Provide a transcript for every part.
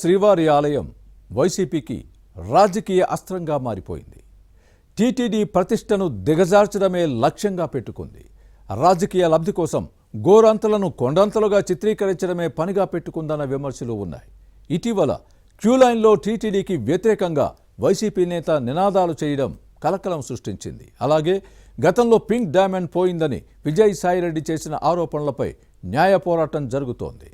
శ్రీవారి ఆలయం వైసీపీకి రాజకీయ అస్త్రంగా మారిపోయింది. టీటీడీ ప్రతిష్టను దిగజార్చడమే లక్ష్యంగా పెట్టుకుంది. రాజకీయ లబ్ధి కోసం గోరంతలను కొండంతలుగా చిత్రీకరించడమే పనిగా పెట్టుకుందన్న విమర్శలు ఉన్నాయి. ఇటీవల క్యూలైన్లో టీటీడీకి వ్యతిరేకంగా వైసీపీ నేత నినాదాలు చేయడం కలకలం సృష్టించింది. అలాగే గతంలో పింక్ డైమండ్ పోయిందని విజయసాయిరెడ్డి చేసిన ఆరోపణలపై న్యాయ పోరాటం జరుగుతోంది.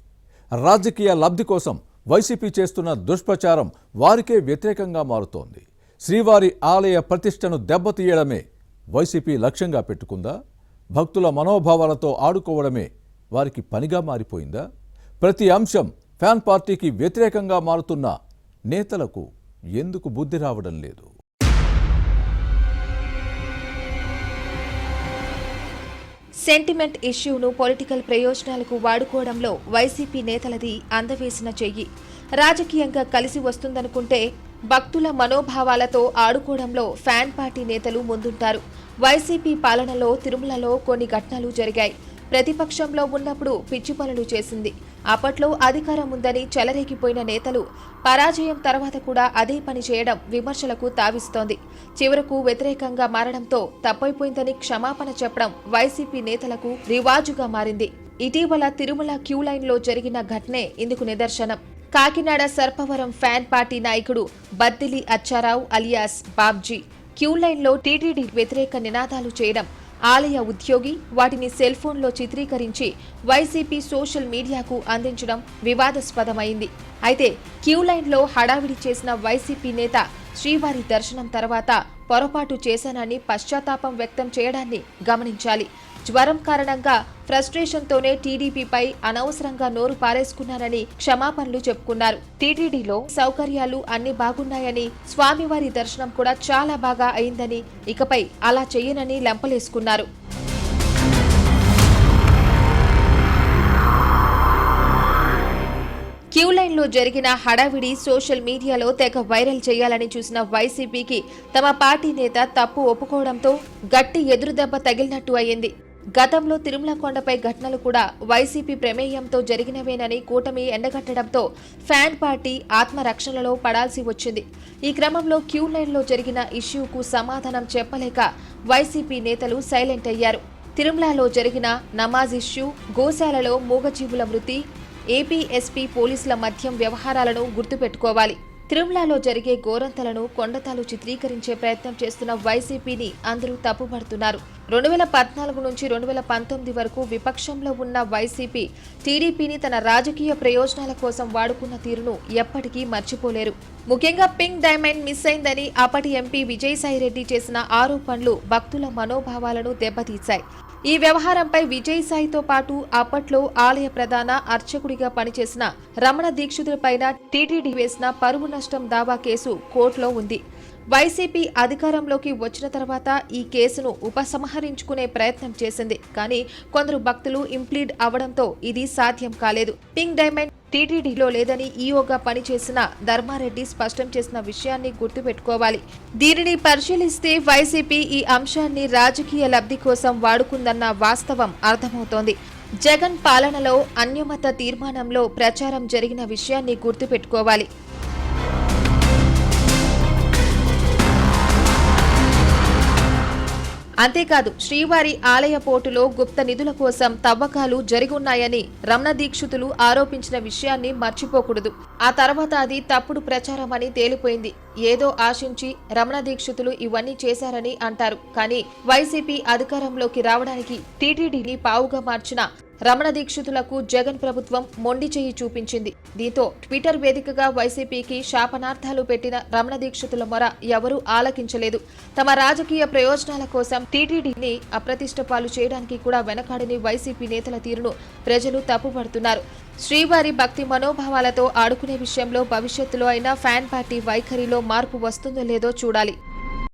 రాజకీయ లబ్ధి కోసం వైసీపీ చేస్తున్న దుష్ప్రచారం వారికే వ్యతిరేకంగా మారుతోంది. శ్రీవారి ఆలయ ప్రతిష్టను దెబ్బతీయడమే వైసీపీ లక్ష్యంగా పెట్టుకుందా? భక్తుల మనోభావాలతో ఆడుకోవడమే వారికి పనిగా మారిపోయిందా? ప్రతి అంశం ఫ్యాన్ పార్టీకి వ్యతిరేకంగా మారుతున్న నేతలకు ఎందుకు బుద్ధి రావడం లేదు? సెంటిమెంట్ ఇష్యూను పొలిటికల్ ప్రయోజనాలకు వాడుకోవడంలో వైసీపీ నేతలది అందవేసిన చెయ్యి. రాజకీయంగా కలిసి వస్తుందనుకుంటే భక్తుల మనోభావాలతో ఆడుకోవడంలో ఫ్యాన్ పార్టీ నేతలు ముందుంటారు. వైసీపీ పాలనలో తిరుమలలో కొన్ని ఘటనలు జరిగాయి. ప్రతిపక్షంలో ఉన్నప్పుడు పిచ్చి పనులు చేసింది. అప్పట్లో అధికారం ఉందని చెలరేగిపోయిన నేతలు పరాజయం తర్వాత కూడా అదే పని చేయడం విమర్శలకు తావిస్తోంది. చివరకు వ్యతిరేకంగా మారడంతో తప్పైపోయిందని క్షమాపణ చెప్పడం వైసీపీ నేతలకు రివాజుగా మారింది. ఇటీవల తిరుమల క్యూలైన్లో జరిగిన ఘటనే ఇందుకు నిదర్శనం. కాకినాడ సర్పవరం ఫ్యాన్ పార్టీ నాయకుడు బద్దిలి అచ్చారావు అలియాస్ బాబ్జీ క్యూలైన్లో టీటీడీ వ్యతిరేక నినాదాలు చేయడం, ఆలయ ఉద్యోగి వాటిని సెల్ ఫోన్లో చిత్రీకరించి వైసీపీ సోషల్ మీడియాకు అందించడం వివాదాస్పదమైంది. అయితే క్యూలైన్లో హడావిడి చేసిన వైసీపీ నేత శ్రీవారి దర్శనం తర్వాత పొరపాటు చేశానని పశ్చాత్తాపం వ్యక్తం చేయడాన్ని గమనించాలి. జ్వరం కారణంగా ఫ్రస్ట్రేషన్తోనే టీడీపీపై అనవసరంగా నోరు పారేసుకున్నారని క్షమాపణలు చెప్పుకున్నారు. టీటీడీలో సౌకర్యాలు అన్ని బాగున్నాయని, స్వామివారి దర్శనం కూడా చాలా బాగా అయిందని, ఇకపై అలా చెయ్యనని లెంపలేసుకున్నారు. క్యూలైన్లో జరిగిన హడావిడి సోషల్ మీడియాలో తెగ వైరల్ చేయాలని చూసిన వైసీపీకి తమ పార్టీ నేత తప్పు ఒప్పుకోవడంతో గట్టి ఎదురుదెబ్బ తగిలినట్టు అయ్యింది. గతంలో తిరుమల కొండపై ఘటనలు కూడా వైసీపీ ప్రమేయంతో జరిగినవేనని కూటమి ఎండగట్టడంతో ఫ్యాన్ పార్టీ ఆత్మరక్షణలో పడాల్సి వచ్చింది. ఈ క్రమంలో క్యూలైన్లో జరిగిన ఇష్యూకు సమాధానం చెప్పలేక వైసీపీ నేతలు సైలెంట్ అయ్యారు. తిరుమలలో జరిగిన నమాజ్ ఇష్యూ, గోశాలలో మూగజీవుల మృతి, ఏపీ ఎస్పీ పోలీసుల మధ్యం వ్యవహారాలను గుర్తుపెట్టుకోవాలి. తిరుమలలో జరిగే గోరంతలను కొండతాలు చిత్రీకరించే ప్రయత్నం చేస్తున్న వైసీపీని అందరూ తప్పుపడుతున్నారు. 2014 నుంచి 2019 వరకు విపక్షంలో ఉన్న వైసీపీ టీడీపీని తన రాజకీయ ప్రయోజనాల కోసం వాడుకున్న తీరును ఎప్పటికీ మర్చిపోలేరు. ముఖ్యంగా పింక్ డైమండ్ మిస్ అయిందని అప్పటి ఎంపీ విజయసాయిరెడ్డి చేసిన ఆరోపణలు భక్తుల మనోభావాలను దెబ్బతీశాయి. ఈ వ్యవహారంపై విజయసాయితో పాటు అప్పట్లో ఆలయ ప్రధాన అర్చకుడిగా పనిచేసిన రమణ దీక్షితులపైన టీటీడీ వేసిన పరువు నష్టం దావా కేసు కోర్టులో ఉంది. వైసీపీ అధికారంలోకి వచ్చిన తర్వాత ఈ కేసును ఉపసంహరించుకునే ప్రయత్నం చేసింది. కానీ కొందరు భక్తులు ఇంప్లీడ్ అవడంతో ఇది సాధ్యం కాలేదు. పింక్ డైమండ్ టీటీడీలో లేదని ఈఓగా పనిచేసిన ధర్మారెడ్డి స్పష్టం చేసిన విషయాన్ని గుర్తుపెట్టుకోవాలి. దీనిని పరిశీలిస్తే వైసీపీ ఈ అంశాన్ని రాజకీయ లబ్ధి కోసం వాడుకుందన్న వాస్తవం అర్థమవుతోంది. జగన్ పాలనలో అన్యమత తీర్మానంలో ప్రచారం జరిగిన విషయాన్ని గుర్తుపెట్టుకోవాలి. అంతేకాదు, శ్రీవారి ఆలయ పోర్టులో గుప్త నిధుల కోసం తవ్వకాలు జరిగున్నాయని రమణ దీక్షితులు ఆరోపించిన విషయాన్ని మర్చిపోకూడదు. ఆ తర్వాత అది తప్పుడు ప్రచారమని తేలిపోయింది. ఏదో ఆశించి రమణ దీక్షితులు ఇవన్నీ చేశారని అంటారు. కానీ వైసీపీ అధికారంలోకి రావడానికి టీటీడీని పావుగా మార్చిన రమణ దీక్షితులకు జగన్ ప్రభుత్వం మొండి చెయ్యి చూపించింది. దీంతో ట్విట్టర్ వేదికగా వైసీపీకి శాపనార్థాలు పెట్టిన రమణ దీక్షితుల మొర ఎవరూ ఆలకించలేదు. తమ రాజకీయ ప్రయోజనాల కోసం టీటీడీని అప్రతిష్ట పాలు చేయడానికి కూడా వెనకాడని వైసీపీ నేతల తీరును ప్రజలు తప్పుపడుతున్నారు. శ్రీవారి భక్తి మనోభావాలతో ఆడుకునే విషయంలో భవిష్యత్తులో అయినా ఫ్యాన్ పార్టీ వైఖరిలో మార్పు వస్తుందో లేదో చూడాలి.